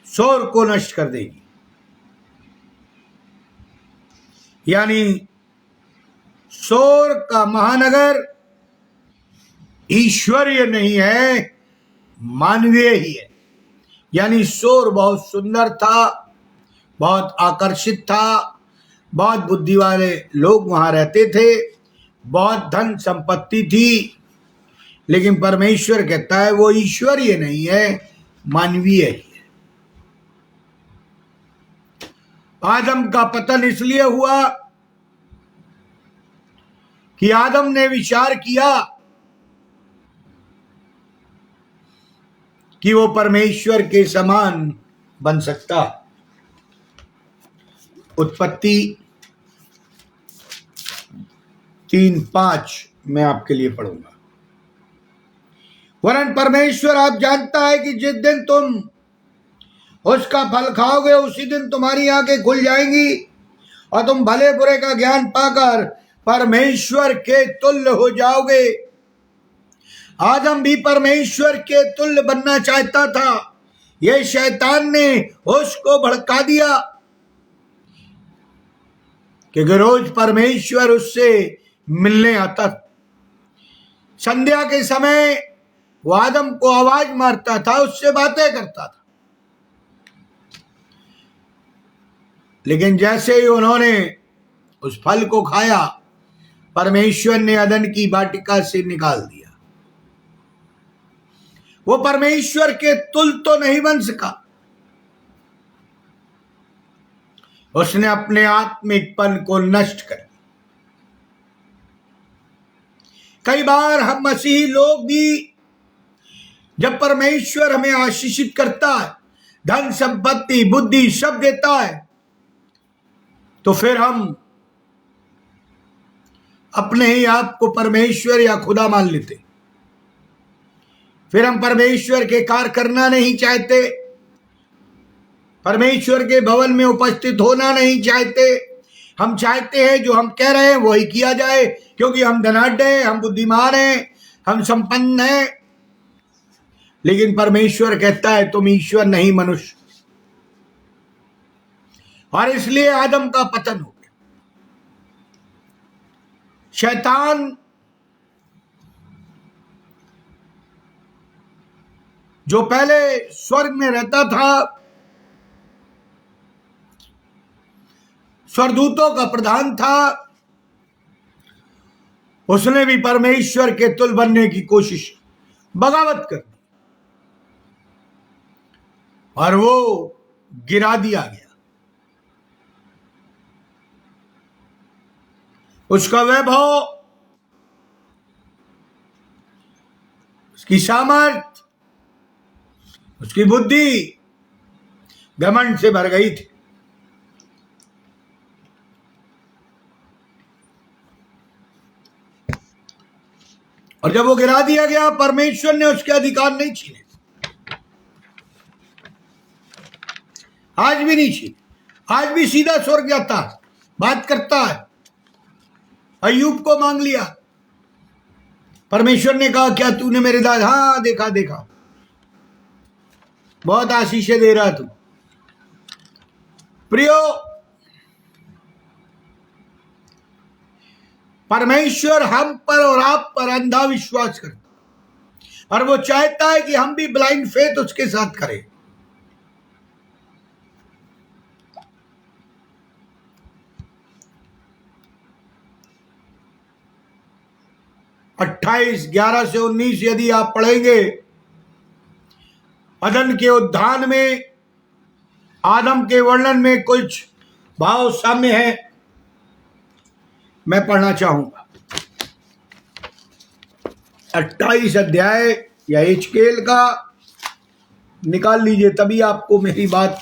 शोर को नष्ट कर देगी। यानी शोर का महानगर ईश्वरीय नहीं है, मानवीय ही है। यानी शोर बहुत सुंदर था, बहुत आकर्षित था, बहुत बुद्धि वाले लोग वहां रहते थे, बहुत धन संपत्ति थी, लेकिन परमेश्वर कहता है वो ईश्वरीय नहीं है, मानवीय ही है। आदम का पतन इसलिए हुआ कि आदम ने विचार किया कि वो परमेश्वर के समान बन सकता। उत्पत्ति 3:5 मैं आपके लिए पढ़ूंगा। वरन परमेश्वर आप जानता है कि जिस दिन तुम उसका फल खाओगे उसी दिन तुम्हारी आंखें खुल जाएंगी और तुम भले बुरे का ज्ञान पाकर परमेश्वर के तुल्य हो जाओगे। आदम भी परमेश्वर के तुल्य बनना चाहता था। यह शैतान ने उसको भड़का दिया क्योंकि रोज परमेश्वर उससे मिलने आता। संध्या के समय वो आदम को आवाज मारता था, उससे बातें करता था। लेकिन जैसे ही उन्होंने उस फल को खाया, परमेश्वर ने अदन की वाटिका से निकाल दिया। वो परमेश्वर के तुल्य तो नहीं बन सका। उसने अपने आत्मिकपन को नष्ट कर दिया। कई बार हम मसीही लोग भी जब परमेश्वर हमें आशीषित करता है, धन संपत्ति बुद्धि सब देता है, तो फिर हम अपने ही आप को परमेश्वर या खुदा मान लेते। फिर हम परमेश्वर के कार्य करना नहीं चाहते, परमेश्वर के भवन में उपस्थित होना नहीं चाहते। हम चाहते हैं जो हम कह रहे हैं वही किया जाए, क्योंकि हम धनाढ्य हैं, हम बुद्धिमान हैं, हम संपन्न हैं। लेकिन परमेश्वर कहता है तुम ईश्वर नहीं मनुष्य। और इसलिए आदम का पतन हो गया। शैतान जो पहले स्वर्ग में रहता था, स्वर्गदूतों का प्रधान था, उसने भी परमेश्वर के तुल्य बनने की कोशिश, बगावत कर दी और वो गिरा दिया गया। उसका वैभव, उसकी सामर्थ, उसकी बुद्धि घमंड से भर गई थी। और जब वो गिरा दिया गया, परमेश्वर ने उसके अधिकार नहीं छीने, आज भी नहीं छीने। आज भी सीधा स्वर्ग जाता है, बात करता है। अय्यूब को मांग लिया, परमेश्वर ने कहा क्या तूने मेरे दास, हाँ देखा देखा, बहुत आशीषें दे रहा तू। प्रियो, परमेश्वर हम पर और आप पर अंधा विश्वास करता, और वो चाहता है कि हम भी ब्लाइंड फेथ उसके साथ करें। अट्ठाईस 11 से 19 यदि आप पढ़ेंगे, अदन के उद्यान में आदम के वर्णन में कुछ भाव साम्य है, मैं पढ़ना चाहूंगा। 28 अध्याय या हिजकेल का निकाल लीजिए, तभी आपको मेरी बात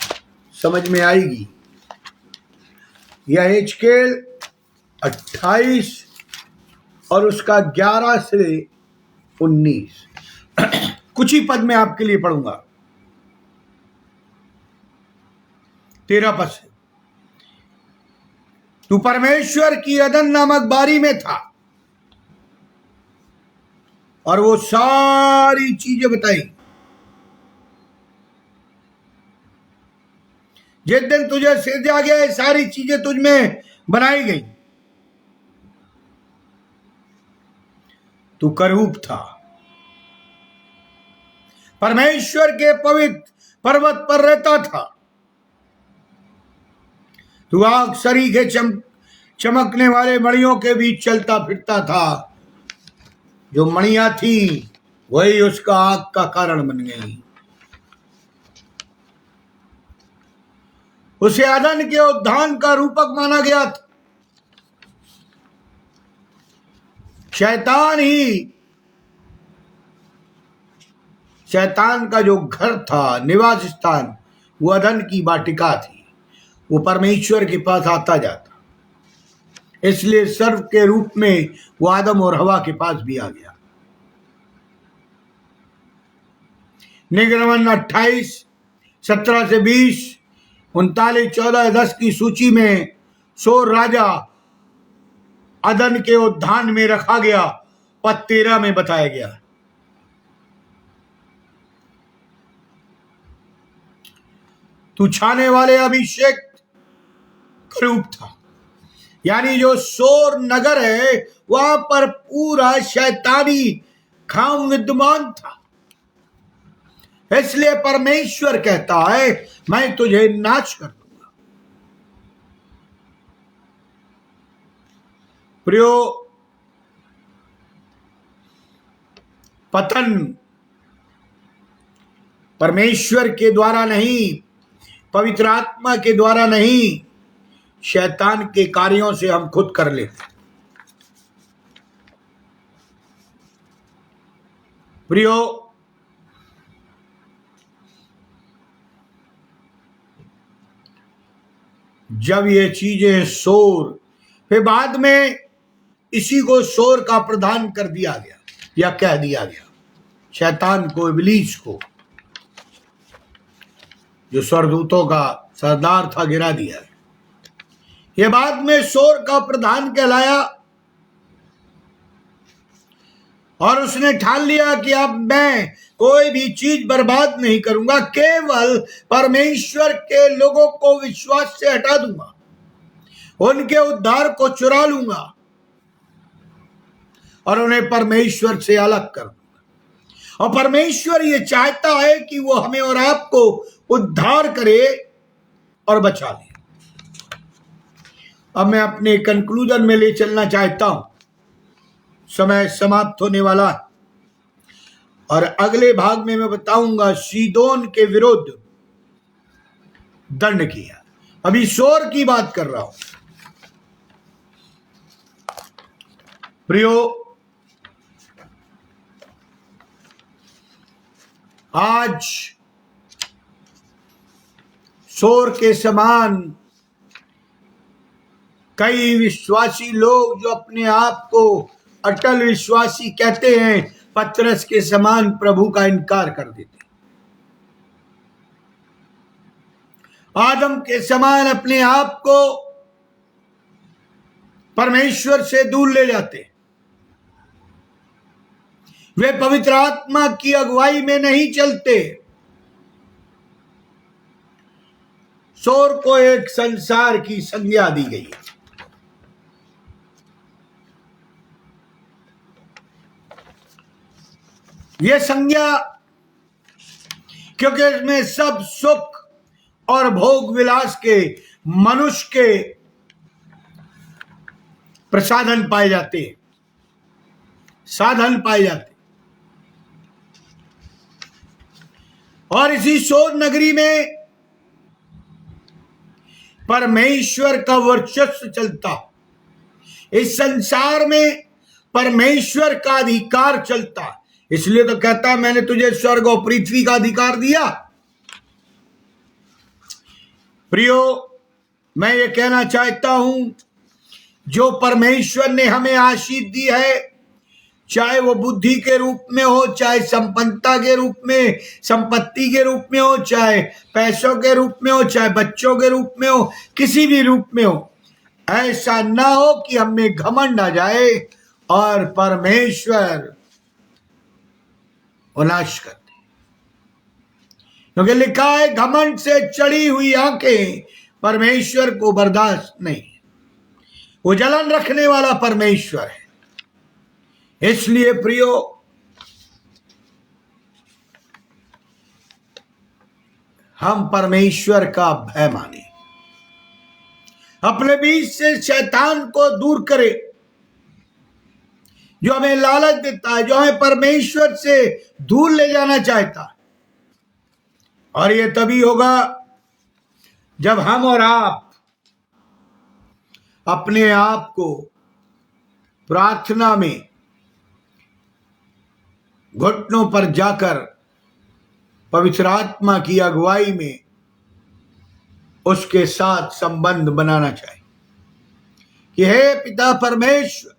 समझ में आएगी। यह हिजकेल 28 और उसका 11 से 19 कुछ ही पद में आपके लिए पढ़ूंगा। 13 पद से, तू परमेश्वर की अदन नामक बारी में था और वो सारी चीजें बताई। जिस दिन तुझे सृजा गया, ये सारी चीजें तुझ में बनाई गई। तू करूप था, परमेश्वर के पवित्र पर्वत पर रहता था। तू आग सरीखे चमकने वाले मणियों के बीच चलता फिरता था। जो मणियां थी वही उसका आग का कारण बन गई। उसे अदन के उद्यान का रूपक माना गया था। शैतान का जो घर था, निवास स्थान, वो अदन की वाटिका थी। वो परमेश्वर के पास आता जाता, इसलिए सर्व के रूप में वो आदम और हवा के पास भी आ गया। निर्गमन 28 17 से 20, 39 14 10 की सूची में सोर राजा अदन के उद्यान में रखा गया। पद 13 में बताया गया, तू छाने वाले अभिषेक करूप था। यानी जो सोर नगर है, वहां पर पूरा शैतानी काम विद्यमान था। इसलिए परमेश्वर कहता है, मैं तुझे नाश कर दूंगा। प्रियो, पतन परमेश्वर के द्वारा नहीं, पवित्र आत्मा के द्वारा नहीं, शैतान के कार्यों से हम खुद कर लेते। प्रियो, जब ये चीजें सोर, फिर बाद में इसी को सोर का प्रदान कर दिया गया या कह दिया गया, शैतान को, इब्लीस को, जो स्वर्गदूतों का सरदार था, गिरा दिया। ये बाद में सोर का प्रधान कहलाया और उसने ठान लिया कि अब मैं कोई भी चीज बर्बाद नहीं करूंगा, केवल परमेश्वर के लोगों को विश्वास से हटा दूंगा, उनके उद्धार को चुरा लूंगा और उन्हें परमेश्वर से अलग कर दूंगा। और परमेश्वर ये चाहता है कि वो हमें और आपको उद्धार करे और बचा ले। अब मैं अपने कंक्लूजन में ले चलना चाहता हूं, समय समाप्त होने वाला है और अगले भाग में मैं बताऊंगा सीदोन के विरुद्ध दंड किया। अभी सोर की बात कर रहा हूं। प्रियो, आज शोर के समान कई विश्वासी लोग जो अपने आप को अटल विश्वासी कहते हैं, पतरस के समान प्रभु का इनकार कर देते, आदम के समान अपने आप को परमेश्वर से दूर ले जाते। वे पवित्र आत्मा की अगुवाई में नहीं चलते। शोर को एक संसार की संज्ञा दी गई है। यह संज्ञा क्योंकि इसमें सब सुख और भोग विलास के मनुष्य के प्रसाधन पाए जाते हैं, साधन पाए जाते। और इसी शोर नगरी में परमेश्वर का वर्चस्व चलता, इस संसार में परमेश्वर का अधिकार चलता। इसलिए तो कहता है, मैंने तुझे स्वर्ग और पृथ्वी का अधिकार दिया। प्रियो, मैं ये कहना चाहता हूं, जो परमेश्वर ने हमें आशीष दी है, चाहे वो बुद्धि के रूप में हो, चाहे संपन्नता के रूप में, संपत्ति के रूप में हो, चाहे पैसों के रूप में हो, चाहे बच्चों के रूप में हो, किसी भी रूप में हो, ऐसा ना हो कि हमें घमंड आ जाए और परमेश्वर नाश कर दे। क्योंकि लिखा है, घमंड से चढ़ी हुई आंखें परमेश्वर को बर्दाश्त नहीं। वो जलन रखने वाला परमेश्वर है। इसलिए प्रियो, हम परमेश्वर का भय माने, अपने बीच से शैतान को दूर करें, जो हमें लालच देता है, जो हमें परमेश्वर से दूर ले जाना चाहता है। और ये तभी होगा जब हम और आप अपने आप को प्रार्थना में घुटनों पर जाकर पवित्र आत्मा की अगुवाई में उसके साथ संबंध बनाना चाहिए कि हे पिता परमेश्वर,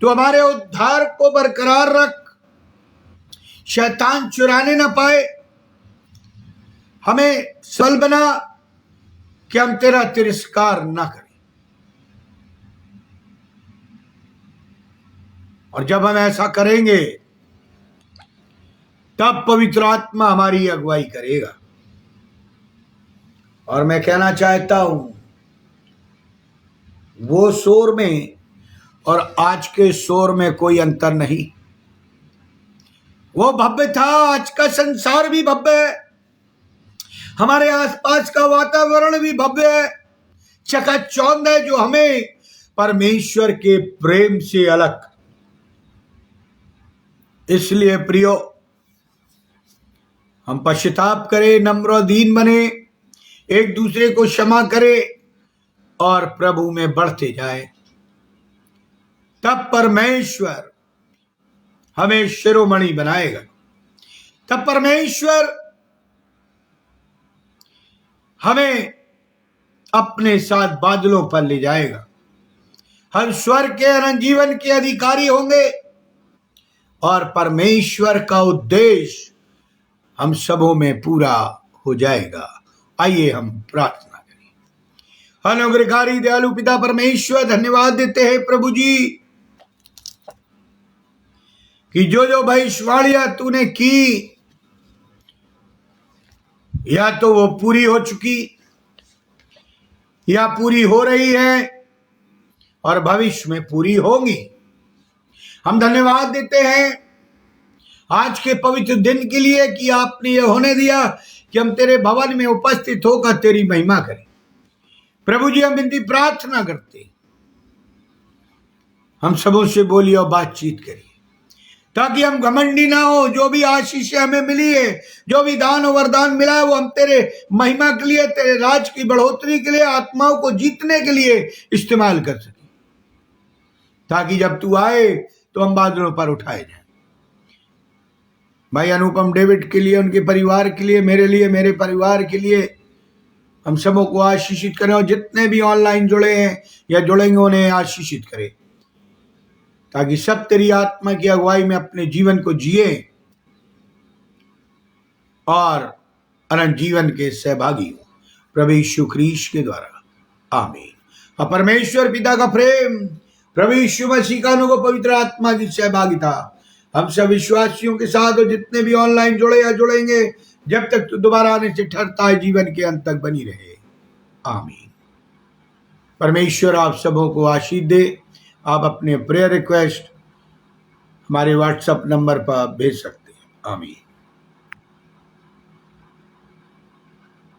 तू हमारे उद्धार को बरकरार रख, शैतान चुराने ना पाए, हमें सल बना कि हम तेरा तिरस्कार ना करें। और जब हम ऐसा करेंगे तब पवित्र आत्मा हमारी अगुवाई करेगा। और मैं कहना चाहता हूं, वो शोर में और आज के शोर में कोई अंतर नहीं। वो भव्य था, आज का संसार भी भव्य है, हमारे आसपास का वातावरण भी भव्य है, चकाचौंध है, जो हमें परमेश्वर के प्रेम से अलग। इसलिए प्रियो, हम पश्चाताप करें, नम्र और दीन बने, एक दूसरे को क्षमा करें और प्रभु में बढ़ते जाएं। तब परमेश्वर हमें शिरोमणि बनाएगा। तब परमेश्वर हमें अपने साथ बादलों पर ले जाएगा। हम स्वर्ग के अनंत जीवन के अधिकारी होंगे और परमेश्वर का उद्देश्य हम सबों में पूरा हो जाएगा। आइए हम प्रार्थना करें। अनुग्रहकारी दयालु पिता परमेश्वर, धन्यवाद देते हैं प्रभु जी कि जो जो भविष्यवाणियां तूने की, या तो वो पूरी हो चुकी या पूरी हो रही है और भविष्य में पूरी होंगी। हम धन्यवाद देते हैं आज के पवित्र दिन के लिए कि आपने ये होने दिया कि हम तेरे भवन में उपस्थित होकर तेरी महिमा करें। प्रभु जी, हम विनती प्रार्थना करते, हम सबों से बोलिए और बातचीत करिए, ताकि हम घमंडी ना हो। जो भी आशीष हमें मिली है, जो भी दान और वरदान मिला है, वो हम तेरे महिमा के लिए, तेरे राज की बढ़ोतरी के लिए, आत्माओं को जीतने के लिए इस्तेमाल कर सके। ताकि जब तू आए तो हम बादलों पर उठाए जाए। भाई अनुपम डेविड के लिए, उनके परिवार के लिए, मेरे लिए, मेरे परिवार के लिए हम सबों को आशीषित करें, और जितने भी ऑनलाइन जुड़े हैं या जुड़ेंगे उन्हें आशीषित करें, ताकि सब तेरी आत्मा की अगुवाई में अपने जीवन को जिए और अनंत जीवन के सहभागी हो, प्रभु यीशु ख्रीस्त के द्वारा, आमीन। और परमेश्वर पिता का प्रेम, प्रभु यीशु मसीह का अनुग्रह, पवित्र आत्मा की सहभागिता हम सब विश्वासियों के साथ, और जितने भी ऑनलाइन जुड़े या जुड़ेंगे जब तक तो दोबारा आने से ठहरता है, जीवन के अंत तक बनी रहे, आमीन। परमेश्वर आप सबों को आशीष दे। आप अपने प्रेयर रिक्वेस्ट हमारे व्हाट्सएप नंबर पर भेज सकते हैं, आमीन।